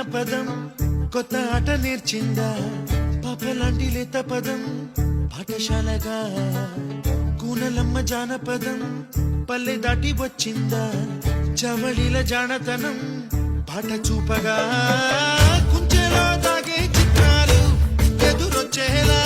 జానపదం కొత్త ఆట నేర్చిందా పాపలాంటి లేత పదం పాఠశాలగా కూనలమ్మ జానపదం పల్లె దాటి వచ్చిందా చవళిల జానతనం పాట చూపగా కుంచెలో తాగే చిత్రాలు ఎదురొచ్చేలా